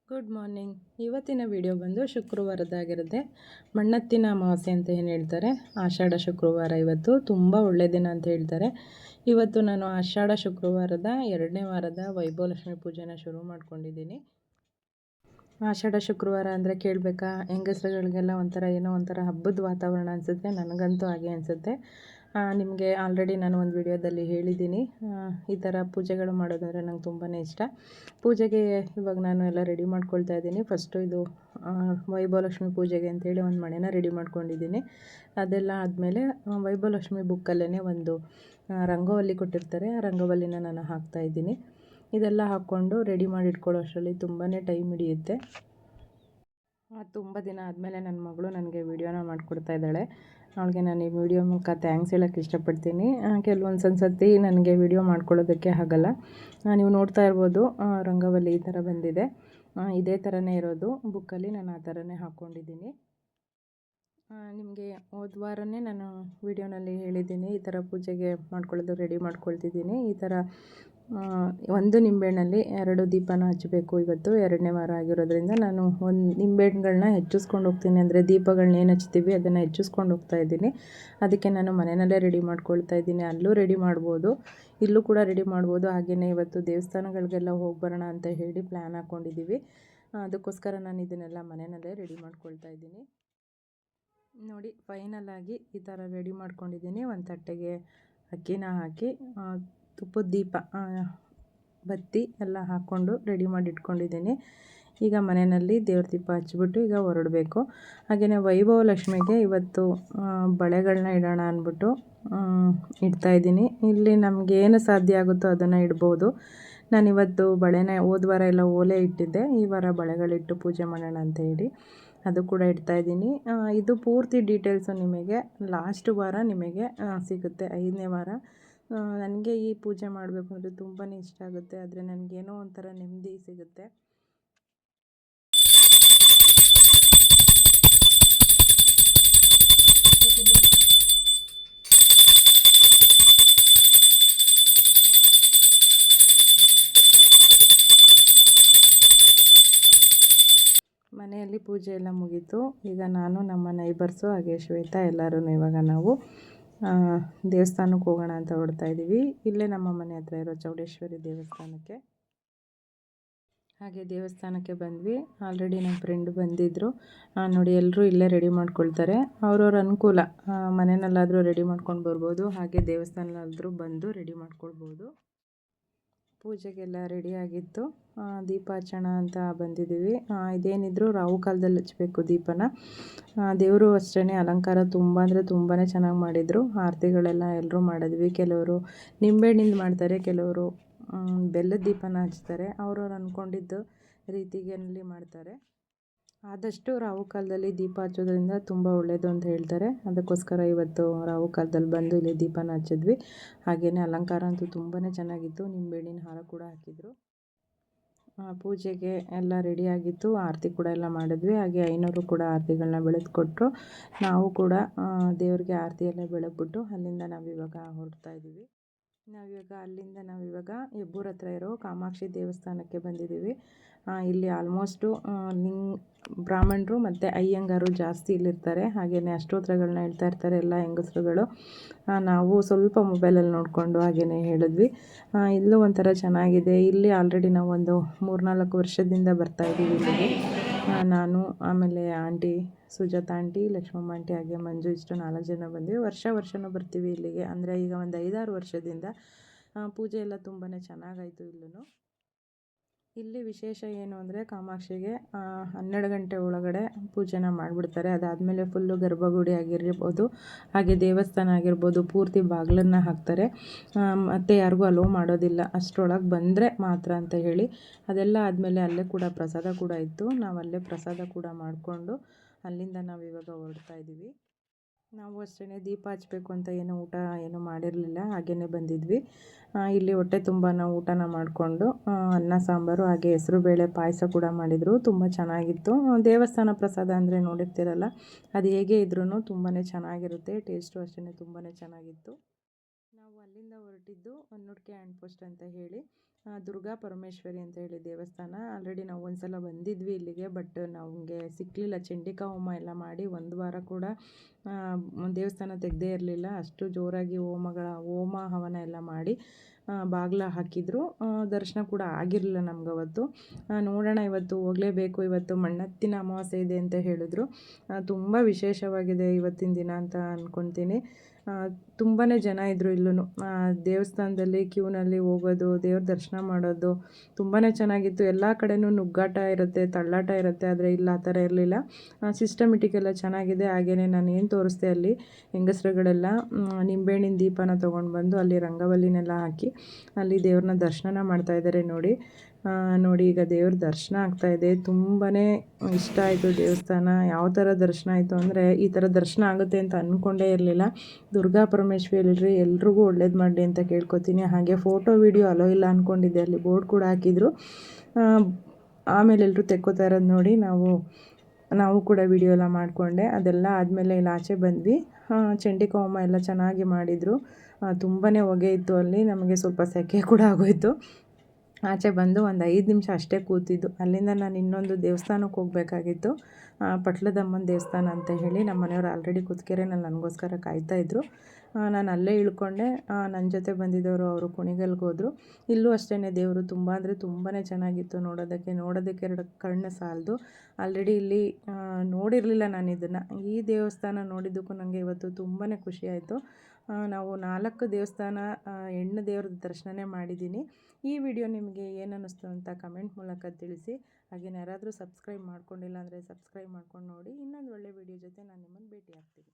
Good morning. ಇವತ್ತಿನ video ಬಂದು ಶುಕ್ರವಾರದಾಗಿರುತ್ತೆ. ಮಣ್ಣತ್ತಿನ ಅಮಾವಾಸ್ಯೆ ಅಂತ ಏನು ಹೇಳ್ತಾರೆ. ಆಷಾಢ ಶುಕ್ರವಾರ ಇವತ್ತು ತುಂಬ ಒಳ್ಳೆಯ ದಿನ ಅಂತ ಹೇಳ್ತಾರೆ. ಇವತ್ತು ನಾನು ಆಷಾಢ ಶುಕ್ರವಾರದ 2ನೇ ವಾರದ ವೈಭವಲಕ್ಷ್ಮಿ ಪೂಜೆನ ಶುರು ಮಾಡ್ಕೊಂಡಿದ್ದೀನಿ. ಆಷಾಢ ಶುಕ್ರವಾರ ಅಂದರೆ ಕೇಳಬೇಕಾ, ಹೆಂಗಸರುಗಳಿಗೆಲ್ಲ ಒಂಥರ ಹಬ್ಬದ ವಾತಾವರಣ ಅನಿಸುತ್ತೆ. ನನಗಂತೂ ಹಾಗೆ ಅನಿಸುತ್ತೆ. ನಿಮಗೆ ಆಲ್ರೆಡಿ ನಾನು ಒಂದು ವಿಡಿಯೋದಲ್ಲಿ ಹೇಳಿದ್ದೀನಿ, ಈ ಥರ ಪೂಜೆಗಳು ಮಾಡೋದಂದರೆ ನಂಗೆ ತುಂಬಾ ಇಷ್ಟ. ಪೂಜೆಗೆ ಇವಾಗ ನಾನು ಎಲ್ಲ ರೆಡಿ ಮಾಡ್ಕೊಳ್ತಾ ಇದ್ದೀನಿ. ಫಸ್ಟು ಇದು ವೈಭವಲಕ್ಷ್ಮಿ ಪೂಜೆಗೆ ಅಂತೇಳಿ ಒಂದು ಮಣೆನ ರೆಡಿ ಮಾಡ್ಕೊಂಡಿದ್ದೀನಿ. ಅದೆಲ್ಲ ಆದಮೇಲೆ ವೈಭವಲಕ್ಷ್ಮಿ ಬುಕ್ಕಲ್ಲೇ ಒಂದು ರಂಗೋವಲ್ಲಿ ಕೊಟ್ಟಿರ್ತಾರೆ, ಆ ರಂಗೋವಲ್ಲಿನ ನಾನು ಹಾಕ್ತಾಯಿದ್ದೀನಿ. ಇದೆಲ್ಲ ಹಾಕ್ಕೊಂಡು ರೆಡಿ ಮಾಡಿ ಇಟ್ಕೊಳ್ಳೋ ಅಷ್ಟರಲ್ಲಿ ತುಂಬಾ ಟೈಮ್ ಹಿಡಿಯುತ್ತೆ. ತುಂಬ ದಿನ ಆದಮೇಲೆ ನನ್ನ ಮಗಳು ನನಗೆ ವಿಡಿಯೋನ ಮಾಡಿಕೊಡ್ತಾ ಇದ್ದಾಳೆ. ಅವಳಿಗೆ ನಾನು ಈ ವಿಡಿಯೋ ಮೂಲಕ ಥ್ಯಾಂಕ್ಸ್ ಹೇಳೋಕ್ಕೆ ಇಷ್ಟಪಡ್ತೀನಿ. ಕೆಲವೊಂದು ಸತಿ ನನಗೆ ವಿಡಿಯೋ ಮಾಡ್ಕೊಳ್ಳೋದಕ್ಕೆ ಆಗಲ್ಲ. ನೀವು ನೋಡ್ತಾ ಇರ್ಬೋದು, ರಂಗೋವಲ್ಲಿ ಈ ಥರ ಬಂದಿದೆ. ಇದೇ ಥರನೇ ಇರೋದು ಬುಕ್ಕಲ್ಲಿ, ನಾನು ಆ ಥರನೇ ಹಾಕ್ಕೊಂಡಿದ್ದೀನಿ. ನಿಮಗೆ ಹೋದ ವಾರನೇ ನಾನು ವಿಡಿಯೋನಲ್ಲಿ ಹೇಳಿದ್ದೀನಿ, ಈ ಥರ ಪೂಜೆಗೆ ಮಾಡ್ಕೊಳ್ಳೋದು ರೆಡಿ ಮಾಡ್ಕೊಳ್ತಿದ್ದೀನಿ. ಈ ಥರ ಒಂದು ನಿಂಬೆಹಣ್ಣಲ್ಲಿ 2 ದೀಪನ ಹಚ್ಚಬೇಕು. ಇವತ್ತು 2ನೇ ವಾರ ಆಗಿರೋದ್ರಿಂದ ನಾನು ಒಂದು ನಿಂಬೆಹಣ್ಣುಗಳನ್ನ ಹೆಚ್ಚಿಸ್ಕೊಂಡು ಹೋಗ್ತೀನಿ. ಅಂದರೆ ದೀಪಗಳನ್ನ ಏನು ಹಚ್ತೀವಿ ಅದನ್ನು ಹೆಚ್ಚಿಸ್ಕೊಂಡು ಹೋಗ್ತಾ ಇದ್ದೀನಿ. ಅದಕ್ಕೆ ನಾನು ಮನೆಯಲ್ಲೇ ರೆಡಿ ಮಾಡ್ಕೊಳ್ತಾ ಇದ್ದೀನಿ. ಅಲ್ಲೂ ರೆಡಿ ಮಾಡ್ಬೋದು, ಇಲ್ಲೂ ಕೂಡ ರೆಡಿ ಮಾಡ್ಬೋದು. ಹಾಗೆಯೇ ಇವತ್ತು ದೇವಸ್ಥಾನಗಳಿಗೆಲ್ಲ ಹೋಗಿ ಬರೋಣ ಅಂತ ಹೇಳಿ ಪ್ಲ್ಯಾನ್ ಹಾಕ್ಕೊಂಡಿದ್ದೀವಿ. ಅದಕ್ಕೋಸ್ಕರ ನಾನು ಇದನ್ನೆಲ್ಲ ಮನೆಯಲ್ಲೇ ರೆಡಿ ಮಾಡ್ಕೊಳ್ತಾ ಇದ್ದೀನಿ. ನೋಡಿ, ಫೈನಲಾಗಿ ಈ ಥರ ರೆಡಿ ಮಾಡ್ಕೊಂಡಿದ್ದೀನಿ. ಒಂದು ತಟ್ಟೆಗೆ ಅಕ್ಕಿನ ಹಾಕಿ ತುಪ್ಪದ ದೀಪ, ಬತ್ತಿ ಎಲ್ಲ ಹಾಕ್ಕೊಂಡು ರೆಡಿ ಮಾಡಿ ಇಟ್ಕೊಂಡಿದ್ದೀನಿ. ಈಗ ಮನೆಯಲ್ಲಿ ದೇವ್ರ ದೀಪ ಹಚ್ಬಿಟ್ಟು ಈಗ ಹೊರಡಬೇಕು. ಹಾಗೆಯೇ ವೈಭವಲಕ್ಷ್ಮಿಗೆ ಇವತ್ತು ಬಳೆಗಳನ್ನ ಇಡೋಣ ಅಂದ್ಬಿಟ್ಟು ಇಡ್ತಾಯಿದ್ದೀನಿ. ಇಲ್ಲಿ ನಮಗೇನು ಸಾಧ್ಯ ಆಗುತ್ತೋ ಅದನ್ನು ಇಡ್ಬೋದು. ನಾನಿವತ್ತು ಬಳೆನ ಹೋದ ವಾರ ಎಲ್ಲ ಓಲೆ ಇಟ್ಟಿದ್ದೆ, ಈ ವಾರ ಬಳೆಗಳಿಟ್ಟು ಪೂಜೆ ಮಾಡೋಣ ಅಂತ ಹೇಳಿ ಅದು ಕೂಡ ಇಡ್ತಾಯಿದ್ದೀನಿ. ಇದು ಪೂರ್ತಿ ಡೀಟೇಲ್ಸು ನಿಮಗೆ ಲಾಸ್ಟ್ ವಾರ ನಿಮಗೆ ಸಿಗುತ್ತೆ, 5ನೇ ವಾರ. ನನಗೆ ಈ ಪೂಜೆ ಮಾಡಬೇಕು ಅಂದರೆ ತುಂಬಾ ಇಷ್ಟ ಆಗುತ್ತೆ. ಆದರೆ ನನಗೇನೋ ಒಂಥರ ನೆಮ್ಮದಿ ಸಿಗುತ್ತೆ. ಮನೆಯಲ್ಲಿ ಪೂಜೆ ಎಲ್ಲ ಮುಗೀತು. ಈಗ ನಾನು, ನಮ್ಮ ನೈಬರ್ಸು ಹಾಗೆ ಶ್ವೇತಾ ಎಲ್ಲರೂ ಇವಾಗ ನಾವು ದೇವಸ್ಥಾನಕ್ಕೆ ಹೋಗೋಣ ಅಂತ ಹೊರಡ್ತಾ ಇದ್ದೀವಿ. ಇಲ್ಲೇ ನಮ್ಮ ಮನೆ ಹತ್ರ ಇರೋ ಚೌಡೇಶ್ವರಿ ದೇವಸ್ಥಾನಕ್ಕೆ. ಹಾಗೆ ದೇವಸ್ಥಾನಕ್ಕೆ ಬಂದ್ವಿ. ಆಲ್ರೆಡಿ ನಮ್ಮ ಫ್ರೆಂಡ್ ಬಂದಿದ್ದರು. ನೋಡಿ, ಎಲ್ಲರೂ ಇಲ್ಲೇ ರೆಡಿ ಮಾಡ್ಕೊಳ್ತಾರೆ. ಅವ್ರವ್ರ ಅನುಕೂಲ, ಮನೆಯಲ್ಲಾದರೂ ರೆಡಿ ಮಾಡ್ಕೊಂಡು ಬರ್ಬೋದು, ಹಾಗೆ ದೇವಸ್ಥಾನದಲ್ಲಾದರೂ ಬಂದು ರೆಡಿ ಮಾಡ್ಕೊಳ್ಬೋದು. ಪೂಜೆಗೆಲ್ಲ ರೆಡಿಯಾಗಿತ್ತು. ದೀಪ ಹಚ್ಚೋಣ ಅಂತ ಬಂದಿದ್ದೀವಿ. ಇದೇನಿದ್ರು ರಾಹು ಕಾಲದಲ್ಲಿ ಹಚ್ಚಬೇಕು ದೀಪನ. ದೇವರು ಅಷ್ಟೇ, ಅಲಂಕಾರ ತುಂಬ ಅಂದರೆ ತುಂಬಾ ಚೆನ್ನಾಗಿ ಮಾಡಿದರು. ಆರತಿಗಳೆಲ್ಲ ಎಲ್ಲರೂ ಮಾಡಿದ್ವಿ. ಕೆಲವರು ನಿಂಬೆಹಣ್ಣಿಂದ ಮಾಡ್ತಾರೆ, ಕೆಲವರು ಬೆಲ್ಲದ ದೀಪನ ಹಚ್ತಾರೆ. ಅವ್ರವ್ರು ಅಂದ್ಕೊಂಡಿದ್ದು ರೀತಿಯಲ್ಲಿ ಮಾಡ್ತಾರೆ. ಆದಷ್ಟು ರಾಹು ಕಾಲದಲ್ಲಿ ದೀಪ ಹಚ್ಚೋದ್ರಿಂದ ತುಂಬ ಒಳ್ಳೆಯದು ಅಂತ ಹೇಳ್ತಾರೆ. ಅದಕ್ಕೋಸ್ಕರ ಇವತ್ತು ರಾಹು ಕಾಲದಲ್ಲಿ ಬಂದು ಇಲ್ಲಿ ದೀಪನ ಹಚ್ಚಿದ್ವಿ. ಹಾಗೆಯೇ ಅಲಂಕಾರ ಅಂತೂ ತುಂಬಾ ಚೆನ್ನಾಗಿತ್ತು. ನಿಂಬೆಹಣ್ಣಿನ ಹಾರ ಕೂಡ ಹಾಕಿದರು. ಪೂಜೆಗೆ ಎಲ್ಲ ರೆಡಿಯಾಗಿತ್ತು. ಆರತಿ ಕೂಡ ಎಲ್ಲ ಮಾಡಿದ್ವಿ. ಹಾಗೆ ಐನೋರು ಕೂಡ ಆರತಿಗಳನ್ನ ಬೆಳೆದುಕೊಟ್ರು. ನಾವು ಕೂಡ ದೇವ್ರಿಗೆ ಆರತಿ ಎಲ್ಲ ಬೆಳಗ್ಬಿಟ್ಟು ಅಲ್ಲಿಂದ ನಾವಿವಾಗ ಹೊರಡ್ತಾ ಇದ್ದೀವಿ. ನಾವಿವಾಗ ಹೆಬ್ಬೂರ ಹತ್ರ ಇರೋ ಕಾಮಾಕ್ಷಿ ದೇವಸ್ಥಾನಕ್ಕೆ ಬಂದಿದ್ದೀವಿ. ಇಲ್ಲಿ ಆಲ್ಮೋಸ್ಟು ಬ್ರಾಹ್ಮಣರು ಮತ್ತು ಅಯ್ಯಂಗಾರು ಜಾಸ್ತಿ ಇಲ್ಲಿರ್ತಾರೆ. ಹಾಗೆಯೇ ಅಷ್ಟೋತ್ತರಗಳನ್ನ ಹೇಳ್ತಾ ಇರ್ತಾರೆ ಎಲ್ಲ ಹೆಂಗಸರುಗಳು. ನಾವು ಸ್ವಲ್ಪ ಮೊಬೈಲಲ್ಲಿ ನೋಡಿಕೊಂಡು ಹಾಗೆಯೇ ಹೇಳಿದ್ವಿ. ಇಲ್ಲೂ ಒಂಥರ ಚೆನ್ನಾಗಿದೆ. ಇಲ್ಲಿ ಆಲ್ರೆಡಿ ನಾವು ಒಂದು 3-4 ವರ್ಷದಿಂದ ಬರ್ತಾಯಿದ್ದೀವಿ ಇಲ್ಲಿಗೆ. ನಾನು, ಆಮೇಲೆ aunty Sujatha aunty, Lakshmamma aunty, ಹಾಗೆ ಮಂಜು, ಇಷ್ಟು 4 ಜನ ಬಂದ್ವಿ. ವರ್ಷವೂ ಬರ್ತೀವಿ ಇಲ್ಲಿಗೆ. ಅಂದರೆ ಈಗ ಒಂದು 5-6 ವರ್ಷದಿಂದ. ಪೂಜೆ ಎಲ್ಲ ತುಂಬಾ ಚೆನ್ನಾಗಾಯಿತು ಇಲ್ಲೂ. ಇಲ್ಲಿ ವಿಶೇಷ ಏನು ಅಂದರೆ ಕಾಮಾಕ್ಷಿಗೆ 12 ಗಂಟೆ ಒಳಗಡೆ ಪೂಜೆನ ಮಾಡಿಬಿಡ್ತಾರೆ. ಅದಾದಮೇಲೆ ಫುಲ್ಲು ಗರ್ಭಗುಡಿ ಆಗಿರ್ಬೋದು, ಹಾಗೆ ದೇವಸ್ಥಾನ ಆಗಿರ್ಬೋದು, ಪೂರ್ತಿ ಬಾಗಿಲನ್ನು ಹಾಕ್ತಾರೆ. ಮತ್ತು ಯಾರಿಗೂ ಅಲೋ ಮಾಡೋದಿಲ್ಲ, ಅಷ್ಟರೊಳಗೆ ಬಂದರೆ ಮಾತ್ರ ಅಂತ ಹೇಳಿ. ಅದೆಲ್ಲ ಆದಮೇಲೆ ಅಲ್ಲೇ ಕೂಡ ಪ್ರಸಾದ ಕೂಡ ಇತ್ತು. ನಾವು ಅಲ್ಲೇ ಪ್ರಸಾದ ಕೂಡ ಮಾಡಿಕೊಂಡು ಅಲ್ಲಿಂದ ನಾವಿವಾಗ ಹೊರಡ್ತಾ ಇದ್ದೀವಿ. ನಾವು ಅಷ್ಟೇ ದೀಪ ಹಚ್ಚಬೇಕು ಅಂತ ಊಟ ಏನೂ ಮಾಡಿರಲಿಲ್ಲ, ಹಾಗೆಯೇ ಬಂದಿದ್ವಿ. ಇಲ್ಲಿ ಹೊಟ್ಟೆ ತುಂಬ ನಾವು ಊಟನ ಮಾಡಿಕೊಂಡು ಅನ್ನ ಸಾಂಬಾರು ಹಾಗೆ ಹೆಸರುಬೇಳೆ ಪಾಯಸ ಕೂಡ ಮಾಡಿದರು. ತುಂಬ ಚೆನ್ನಾಗಿತ್ತು. ದೇವಸ್ಥಾನ ಪ್ರಸಾದ ಅಂದರೆ ನೋಡಿರ್ತೀರಲ್ಲ, ಅದು ಹೇಗೆ ಇದ್ರೂ ತುಂಬಾ ಚೆನ್ನಾಗಿರುತ್ತೆ. ಟೇಸ್ಟು ಅಷ್ಟೇ ತುಂಬಾ ಚೆನ್ನಾಗಿತ್ತು. ನಾವು ಅಲ್ಲಿಂದ ಹೊರಟಿದ್ದು ಹೊನ್ನೂರ್ಕೆ ಹ್ಯಾಂಡ್ ಪೋಸ್ಟ್ ಅಂತ ಹೇಳಿ. ದುರ್ಗಾ ಪರಮೇಶ್ವರಿ ಅಂತ ಹೇಳಿ ದೇವಸ್ಥಾನ. ಆಲ್ರೆಡಿ ನಾವು ಒಂದು ಸಲ ಬಂದಿದ್ವಿ ಇಲ್ಲಿಗೆ, ಬಟ್ ನಮಗೆ ಸಿಕ್ಕಲಿಲ್ಲ. ಚಂಡಿಕಾ ಹೋಮ ಎಲ್ಲ ಮಾಡಿ ಒಂದು ವಾರ ಕೂಡ ದೇವಸ್ಥಾನ ತೆಗೆದೇ ಇರಲಿಲ್ಲ. ಅಷ್ಟು ಜೋರಾಗಿ ಹೋಮ ಹವನ ಎಲ್ಲ ಮಾಡಿ ಬಾಗಿಲ ಹಾಕಿದ್ರು. ದರ್ಶನ ಕೂಡ ಆಗಿರಲಿಲ್ಲ ನಮಗವತ್ತು. ನೋಡೋಣ, ಇವತ್ತು ಹೋಗಲೇಬೇಕು, ಇವತ್ತು ಮಣ್ಣತ್ತಿನ ಅಮಾವಾಸ್ಯೆ ಇದೆ ಅಂತ ಹೇಳಿದ್ರು. ತುಂಬ ವಿಶೇಷವಾಗಿದೆ ಇವತ್ತಿನ ದಿನ ಅಂತ ಅಂದ್ಕೊತೀನಿ. ತುಂಬಾ ಜನ ಇದ್ದರು ಇಲ್ಲೂ. ದೇವಸ್ಥಾನದಲ್ಲಿ ಕ್ಯೂನಲ್ಲಿ ಹೋಗೋದು, ದೇವ್ರ ದರ್ಶನ ಮಾಡೋದು ತುಂಬಾ ಚೆನ್ನಾಗಿತ್ತು. ಎಲ್ಲ ಕಡೆನೂ ನುಗ್ಗಾಟ ಇರುತ್ತೆ, ತಳ್ಳಾಟ ಇರುತ್ತೆ. ಆದರೆ ಇಲ್ಲ, ಆ ಥರ ಇರಲಿಲ್ಲ. ಸಿಸ್ಟಮೆಟಿಕ್ ಎಲ್ಲ ಚೆನ್ನಾಗಿದೆ. ಹಾಗೆಯೇ ನಾನು ಏನು ತೋರಿಸ್ದೆ ಅಲ್ಲಿ ಹೆಂಗಸ್ರುಗಳೆಲ್ಲ ನಿಂಬೆಹಣ್ಣಿನ ದೀಪನ ತೊಗೊಂಡು ಬಂದು ಅಲ್ಲಿ ರಂಗವಲ್ಲಿನೆಲ್ಲ ಹಾಕಿ ಅಲ್ಲಿ ದೇವ್ರನ್ನ ದರ್ಶನ ಮಾಡ್ತಾಯಿದ್ದಾರೆ ನೋಡಿ. ಈಗ ದೇವ್ರ ದರ್ಶನ ಆಗ್ತಾಯಿದೆ. ತುಂಬಾ ಇಷ್ಟ ಆಯಿತು ದೇವಸ್ಥಾನ. ಯಾವ ಥರ ದರ್ಶನ ಆಯಿತು ಅಂದರೆ, ಈ ಥರ ದರ್ಶನ ಆಗುತ್ತೆ ಅಂತ ಅಂದ್ಕೊಂಡೇ ಇರಲಿಲ್ಲ. ದುರ್ಗಾ ಪರಮೇಶ್ವರಿ ಎಲ್ರಿಗೂ ಒಳ್ಳೇದು ಮಾಡಲಿ ಅಂತ ಕೇಳ್ಕೊತೀನಿ. ಹಾಗೆ ಫೋಟೋ ವಿಡಿಯೋ ಅಲೋ ಇಲ್ಲ ಅಂದ್ಕೊಂಡಿದ್ದೆ, ಅಲ್ಲಿ ಬೋರ್ಡ್ ಕೂಡ ಹಾಕಿದ್ರು. ಆಮೇಲೆ ಎಲ್ಲರೂ ತೆಕ್ಕೋತಾ ಇರೋದು ನೋಡಿ ನಾವು ಕೂಡ ವಿಡಿಯೋ ಎಲ್ಲ ಮಾಡಿಕೊಂಡೆ. ಅದೆಲ್ಲ ಆದಮೇಲೆ ಇಲ್ಲಿ ಆಚೆ ಬಂದ್ವಿ. ಚಂಡಿಕಾ ಹೋಮ ಎಲ್ಲ ಚೆನ್ನಾಗಿ ಮಾಡಿದರು. ತುಂಬಾ ಹೊಗೆ ಇತ್ತು ಅಲ್ಲಿ. ನಮಗೆ ಸ್ವಲ್ಪ ಸೆಕೆ ಕೂಡ ಆಗೋಯಿತು. ಆಚೆ ಬಂದು ಒಂದು 5 ನಿಮಿಷ ಅಷ್ಟೇ ಕೂತಿದ್ದು. ಅಲ್ಲಿಂದ ನಾನು ಇನ್ನೊಂದು ದೇವಸ್ಥಾನಕ್ಕೆ ಹೋಗಬೇಕಾಗಿತ್ತು, ಪಟ್ಲದಮ್ಮನ ದೇವಸ್ಥಾನ ಅಂತ ಹೇಳಿ. ನಮ್ಮ ಮನೆಯವರು ಆಲ್ರೆಡಿ ಕುತ್ಕೆರೆನಲ್ಲಿ ನನಗೋಸ್ಕರ ಕಾಯ್ತಾಯಿದ್ರು. ನಾನು ಅಲ್ಲೇ ಇಳ್ಕೊಂಡೆ. ನನ್ನ ಜೊತೆ ಬಂದಿದ್ದವರು ಅವರು ಕುಣಿಗಲ್ಗೆ ಹೋದರು. ಇಲ್ಲೂ ಅಷ್ಟೇ, ದೇವರು ತುಂಬ ಅಂದರೆ ತುಂಬಾ ಚೆನ್ನಾಗಿತ್ತು ನೋಡೋದಕ್ಕೆ 2 ಕಣ್ಣು ಸಾಲದು. ಆಲ್ರೆಡಿ ಇಲ್ಲಿ ನೋಡಿರಲಿಲ್ಲ ನಾನು ಇದನ್ನು. ಈ ದೇವಸ್ಥಾನ ನೋಡಿದ್ದಕ್ಕೂ ನನಗೆ ಇವತ್ತು ತುಂಬಾ ಖುಷಿಯಾಯಿತು. ನಾವು 4 ದೇವಸ್ಥಾನ ಹೆಣ್ಣು ದೇವ್ರ ದರ್ಶನನೇ ಮಾಡಿದ್ದೀನಿ. ಈ ವಿಡಿಯೋ ನಿಮಗೆ ಏನು ಅನ್ನಿಸ್ತು ಅಂತ ಕಮೆಂಟ್ ಮೂಲಕ ತಿಳಿಸಿ. ಹಾಗೆಯೇ ಯಾರಾದರೂ ಸಬ್ಸ್ಕ್ರೈಬ್ ಮಾಡ್ಕೊಂಡಿಲ್ಲ ಅಂದರೆ ಸಬ್ಸ್ಕ್ರೈಬ್ ಮಾಡ್ಕೊಂಡು ನೋಡಿ. ಇನ್ನೊಂದು ಒಳ್ಳೆ ವಿಡಿಯೋ ಜೊತೆ ನಾನು ನಿಮ್ಮನ್ನು ಭೇಟಿ ಆಗ್ತೀನಿ.